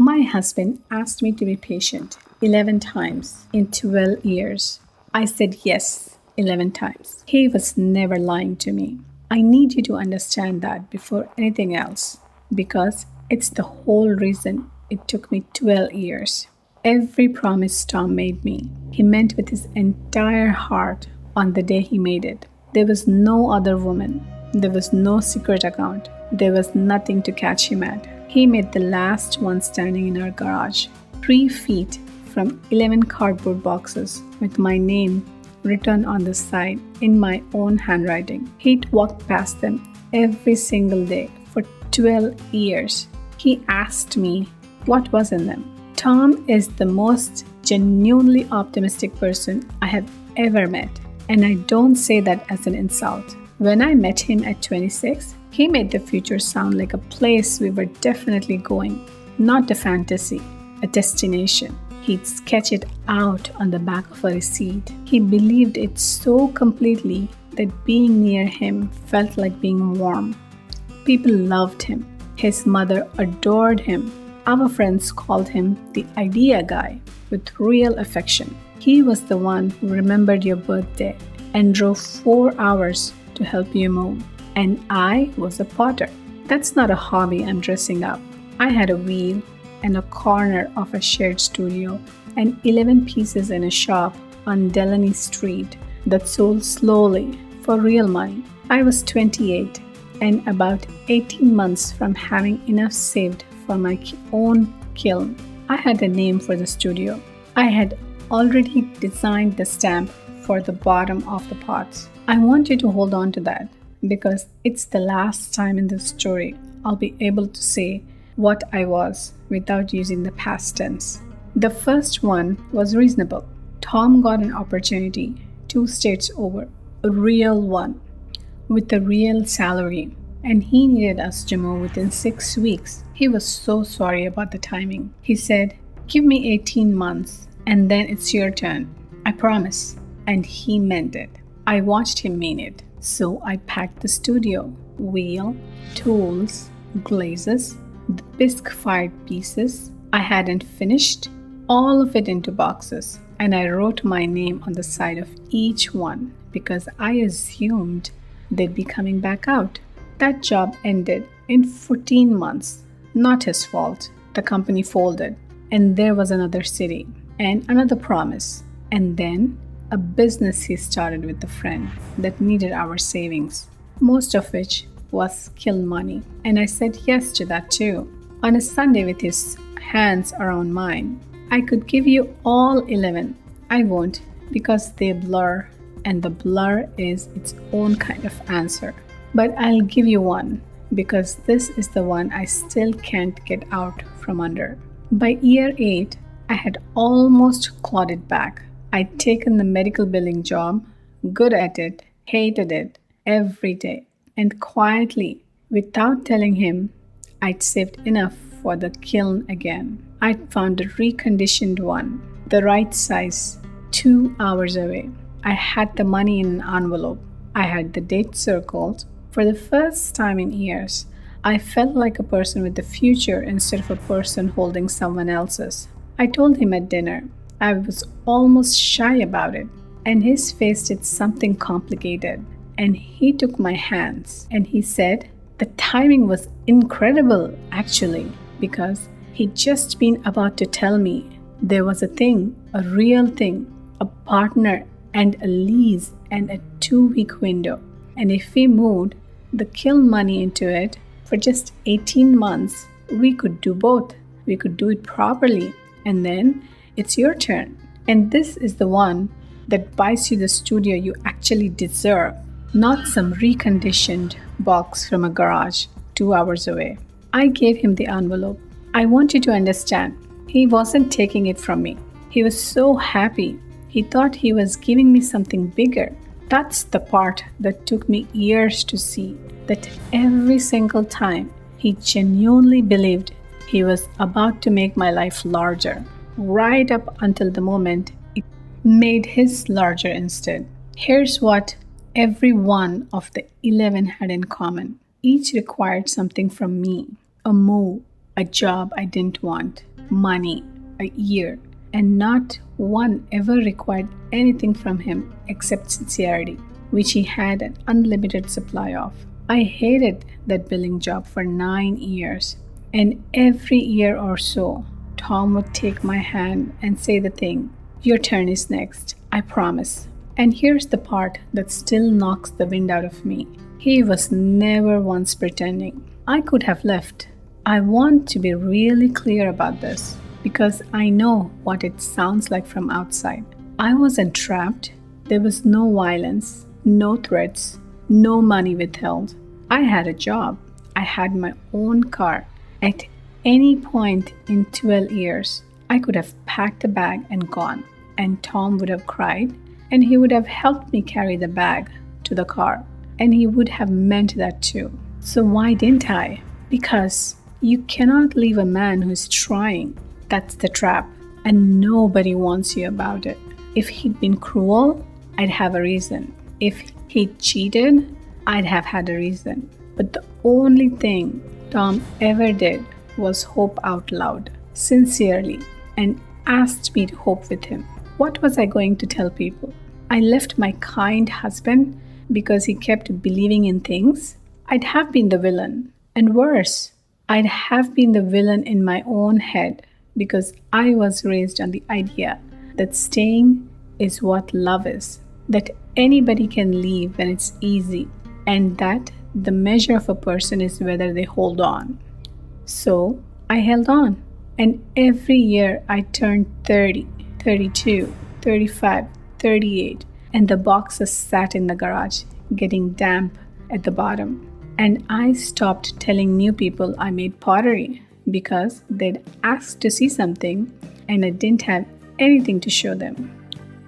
My husband asked me to be patient 11 times in 12 years. I said yes 11 times. He was never lying to me. I need you to understand that before anything else, because it's the whole reason it took me 12 years. Every promise Tom made me, he meant with his entire heart on the day he made it. There was no other woman. There was no secret account. There was nothing to catch him at. He made the last one standing in our garage, 3 feet from 11 cardboard boxes with my name written on the side in my own handwriting. He'd walked past them every single day for 12 years. He asked me what was in them. Tom is the most genuinely optimistic person I have ever met, and I don't say that as an insult. When I met him at 26, he made the future sound like a place we were definitely going, not a fantasy, a destination. He'd sketch it out on the back of a receipt. He believed it so completely that being near him felt like being warm. People loved him. His mother adored him. Our friends called him the idea guy with real affection. He was the one who remembered your birthday and drove 4 hours to help you move. And I was a potter. That's not a hobby I'm dressing up. I had a wheel and a corner of a shared studio and 11 pieces in a shop on Delaney Street that sold slowly for real money. I was 28 and about 18 months from having enough saved for my own kiln. I had a name for the studio. I had already designed the stamp for the bottom of the pots. I want you to hold on to that because it's the last time in this story I'll be able to say what I was without using the past tense. The first one was reasonable. Tom got an opportunity 2 states over, a real one, with a real salary, and he needed us to move within 6 weeks. He was so sorry about the timing. He said, "Give me 18 months and then it's your turn. I promise." And he meant it. I watched him mean it. So I packed the studio, wheel, tools, glazes, the bisque-fired pieces I hadn't finished, all of it into boxes, and I wrote my name on the side of each one because I assumed they'd be coming back out. That job ended in 14 months. Not his fault. The company folded, and there was another city, and another promise, and then a business he started with a friend that needed our savings, most of which was kiln money. And I said yes to that too. On a Sunday with his hands around mine. I could give you all 11. I won't because they blur, and the blur is its own kind of answer. But I'll give you one because this is the one I still can't get out from under. By year 8, I had almost clawed it back. I'd taken the medical billing job, good at it, hated it, every day. And quietly, without telling him, I'd saved enough for the kiln again. I'd found a reconditioned one, the right size, 2 hours away. I had the money in an envelope. I had the date circled. For the first time in years, I felt like a person with the future instead of a person holding someone else's. I told him at dinner. I was almost shy about it, and his face did something complicated. And he took my hands and he said, the timing was incredible, actually, because he'd just been about to tell me there was a thing, a real thing, a partner and a lease and a 2-week window. And if we moved the kiln money into it for just 18 months, we could do both. We could do it properly, and then it's your turn. And this is the one that buys you the studio you actually deserve, not some reconditioned box from a garage 2 hours away. I gave him the envelope. I want you to understand, he wasn't taking it from me. He was so happy. He thought he was giving me something bigger. That's the part that took me years to see, that every single time he genuinely believed he was about to make my life larger, right up until the moment it made his larger instead. Here's what every one of the 11 had in common. Each required something from me, a move, a job I didn't want, money, a year, and not one ever required anything from him except sincerity, which he had an unlimited supply of. I hated that billing job for 9 years, and every year or so, Tom would take my hand and say the thing, "Your turn is next, I promise." And here's the part that still knocks the wind out of me. He was never once pretending. I could have left. I want to be really clear about this because I know what it sounds like from outside. I wasn't trapped. There was no violence, no threats, no money withheld. I had a job. I had my own car. At any point in 12 years, I could have packed a bag and gone, and Tom would have cried, and he would have helped me carry the bag to the car, and he would have meant that too. So why didn't I? Because you cannot leave a man who is trying. That's the trap, and nobody wants you about it. If he'd been cruel, I'd have a reason. If he'd cheated, I'd have had a reason. But the only thing Tom ever did was hope out loud, sincerely, and asked me to hope with him. What was I going to tell people? I left my kind husband because he kept believing in things? I'd have been the villain. And worse, I'd have been the villain in my own head because I was raised on the idea that staying is what love is, that anybody can leave when it's easy, and that the measure of a person is whether they hold on. So I held on, and every year I turned 30, 32, 35, 38, and the boxes sat in the garage, getting damp at the bottom. And I stopped telling new people I made pottery because they'd asked to see something and I didn't have anything to show them.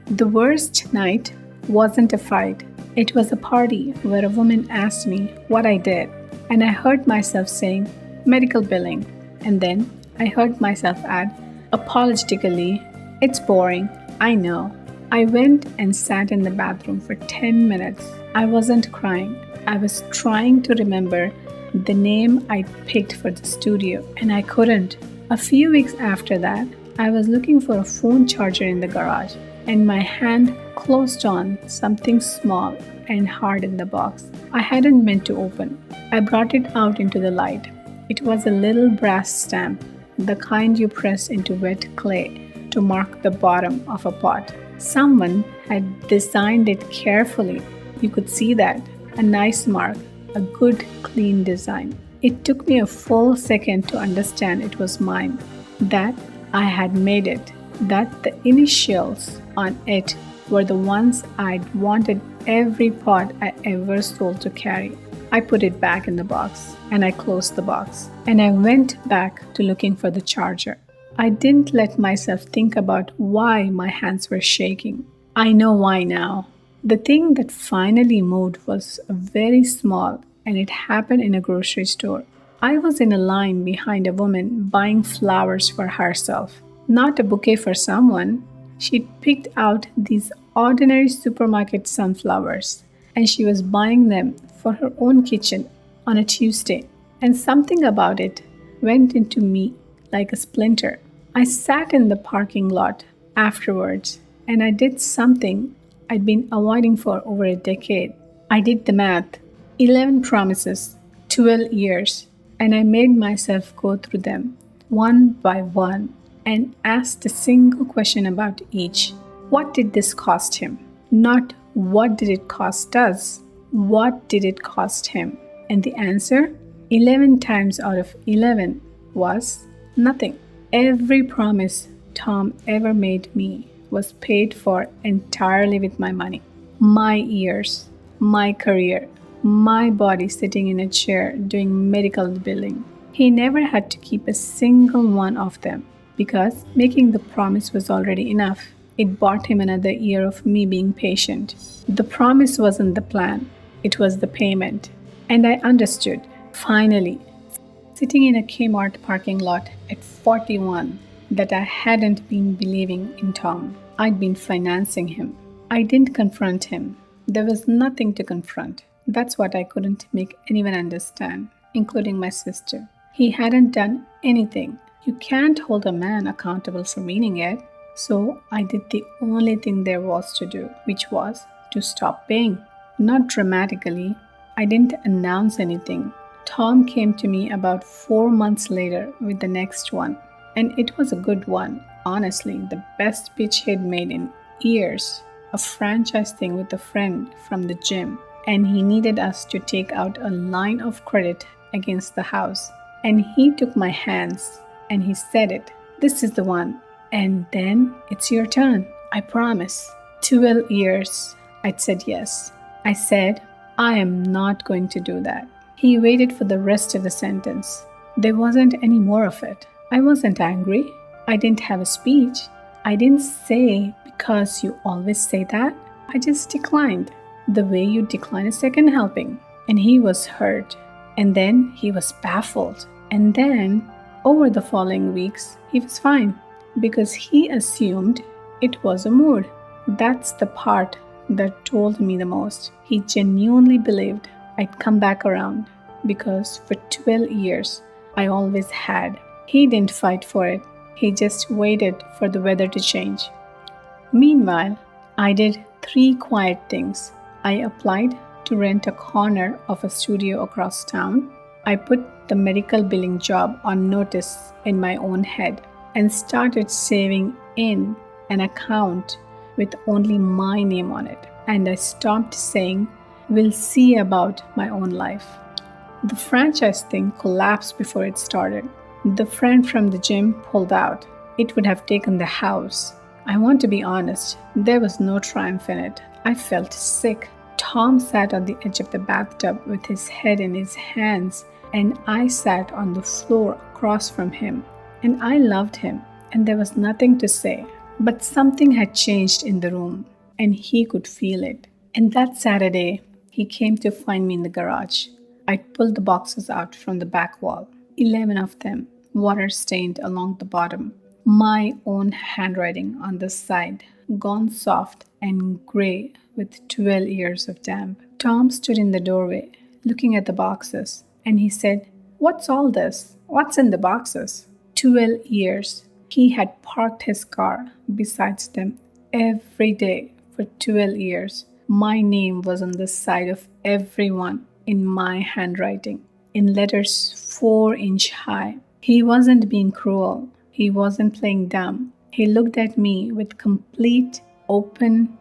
The worst night wasn't a fight. It was a party where a woman asked me what I did, and I heard myself saying medical billing, and then I heard myself add apologetically, "It's boring, I know." I went and sat in the bathroom for 10 minutes. I wasn't crying. I was trying to remember the name I'd picked for the studio, and I couldn't. A few weeks after that, I was looking for a phone charger in the garage, and my hand closed on something small and hard in the box I hadn't meant to open. I brought it out into the light. It was a little brass stamp, the kind you press into wet clay to mark the bottom of a pot. Someone had designed it carefully. You could see that. A nice mark, a good, clean design. It took me a full second to understand it was mine, that I had made it, that the initials on it were the ones I'd wanted every pot I ever sold to carry. I put it back in the box, and I closed the box, and I went back to looking for the charger. I didn't let myself think about why my hands were shaking. I know why now. The thing that finally moved was very small, and it happened in a grocery store. I was in a line behind a woman buying flowers for herself, not a bouquet for someone. She'd picked out these ordinary supermarket sunflowers, and she was buying them for her own kitchen on a Tuesday. And something about it went into me like a splinter. I sat in the parking lot afterwards, and I did something I'd been avoiding for over a decade. I did the math. 11 promises, 12 years, and I made myself go through them one by one and asked a single question about each. What did this cost him? Not what did it cost us? What did it cost him? And the answer, 11 times out of 11, was nothing. Every promise Tom ever made me was paid for entirely with my money. My years, my career, my body sitting in a chair doing medical billing. He never had to keep a single one of them because making the promise was already enough. It bought him another year of me being patient. The promise wasn't the plan, it was the payment. And I understood, finally, sitting in a Kmart parking lot at 41, that I hadn't been believing in Tom. I'd been financing him. I didn't confront him. There was nothing to confront. That's what I couldn't make anyone understand, including my sister. He hadn't done anything. You can't hold a man accountable for meaning it. So I did the only thing there was to do, which was to stop paying. Not dramatically. I didn't announce anything. Tom came to me about 4 months later with the next one. And it was a good one. Honestly, the best pitch he'd made in years. A franchise thing with a friend from the gym. And he needed us to take out a line of credit against the house. And he took my hands and he said it. This is the one. And then it's your turn. I promise. 12 years. I said yes. I said, I am not going to do that. He waited for the rest of the sentence. There wasn't any more of it. I wasn't angry. I didn't have a speech. I didn't say, because you always say that. I just declined, the way you decline a second helping. And he was hurt. And then he was baffled. And then, over the following weeks, he was fine. Because he assumed it was a mood. That's the part that told me the most. He genuinely believed I'd come back around. Because for 12 years, I always had. He didn't fight for it. He just waited for the weather to change. Meanwhile, I did 3 quiet things. I applied to rent a corner of a studio across town. I put the medical billing job on notice in my own head and started saving in an account with only my name on it. And I stopped saying, we'll see about my own life. The franchise thing collapsed before it started. The friend from the gym pulled out. It would have taken the house. I want to be honest, there was no triumph in it. I felt sick. Tom sat on the edge of the bathtub with his head in his hands, and I sat on the floor across from him. And I loved him, and there was nothing to say. But something had changed in the room, and he could feel it. And that Saturday, he came to find me in the garage. I'd pulled the boxes out from the back wall, 11 of them, water stained along the bottom. My own handwriting on the side, gone soft and gray with 12 years of damp. Tom stood in the doorway, looking at the boxes, and he said, "What's all this? What's in the boxes?" 12 years. He had parked his car beside them every day for 12 years. My name was on the side of everyone in my handwriting, in letters 4-inch high. He wasn't being cruel. He wasn't playing dumb. He looked at me with complete, open,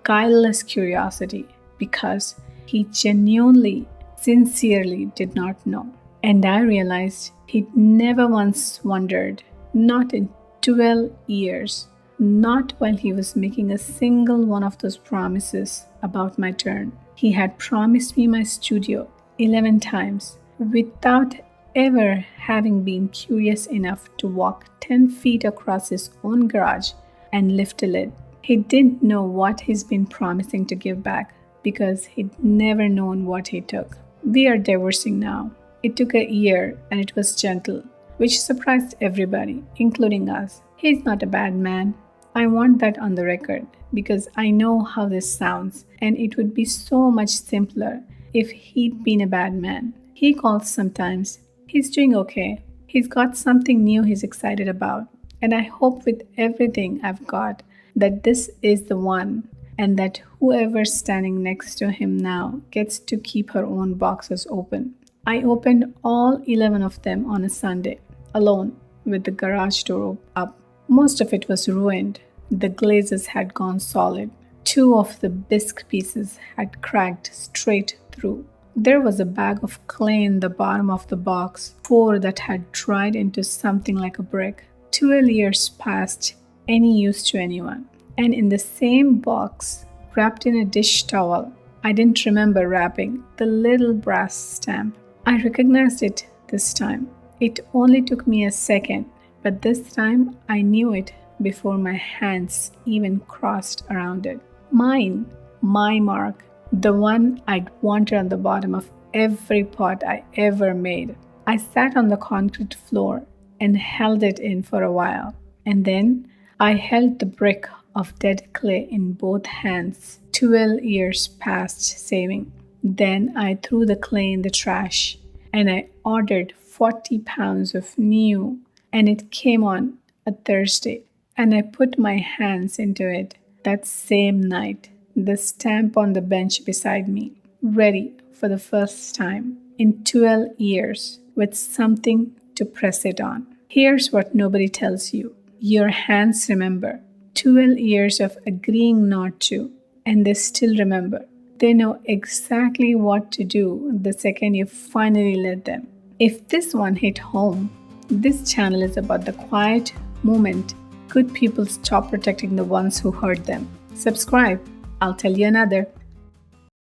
guileless curiosity because he genuinely, sincerely did not know. And I realized he'd never once wondered, not in 12 years, not while he was making a single one of those promises about my turn. He had promised me my studio 11 times without ever having been curious enough to walk 10 feet across his own garage and lift a lid. He didn't know what he's been promising to give back because he'd never known what he took. We are divorcing now. It took a year and it was gentle, which surprised everybody, including us. He's not a bad man. I want that on the record because I know how this sounds, and it would be so much simpler if he'd been a bad man. He calls sometimes. He's doing okay. He's got something new he's excited about. And I hope with everything I've got that this is the one, and that whoever's standing next to him now gets to keep her own boxes open. I opened all 11 of them on a Sunday, alone, with the garage door up. Most of it was ruined. The glazes had gone solid. 2 of the bisque pieces had cracked straight through. There was a bag of clay in the bottom of the box, 4 that had dried into something like a brick. 12 years past any use to anyone. And in the same box, wrapped in a dish towel, I didn't remember wrapping, the little brass stamp. I recognized it this time. It only took me a second, but this time I knew it before my hands even crossed around it. Mine, my mark, the one I'd wanted on the bottom of every pot I ever made. I sat on the concrete floor and held it in for a while, and then I held the brick of dead clay in both hands. 12 years past saving. Then I threw the clay in the trash, and I ordered 40 pounds of new, and it came on a Thursday, and I put my hands into it that same night, the stamp on the bench beside me, ready for the first time in 12 years with something to press it on. Here's what nobody tells you. Your hands remember 12 years of agreeing not to, and they still remember. They know exactly what to do the second you finally let them. If this one hit home, this channel is about the quiet moment good people stop protecting the ones who hurt them. Subscribe. I'll tell you another.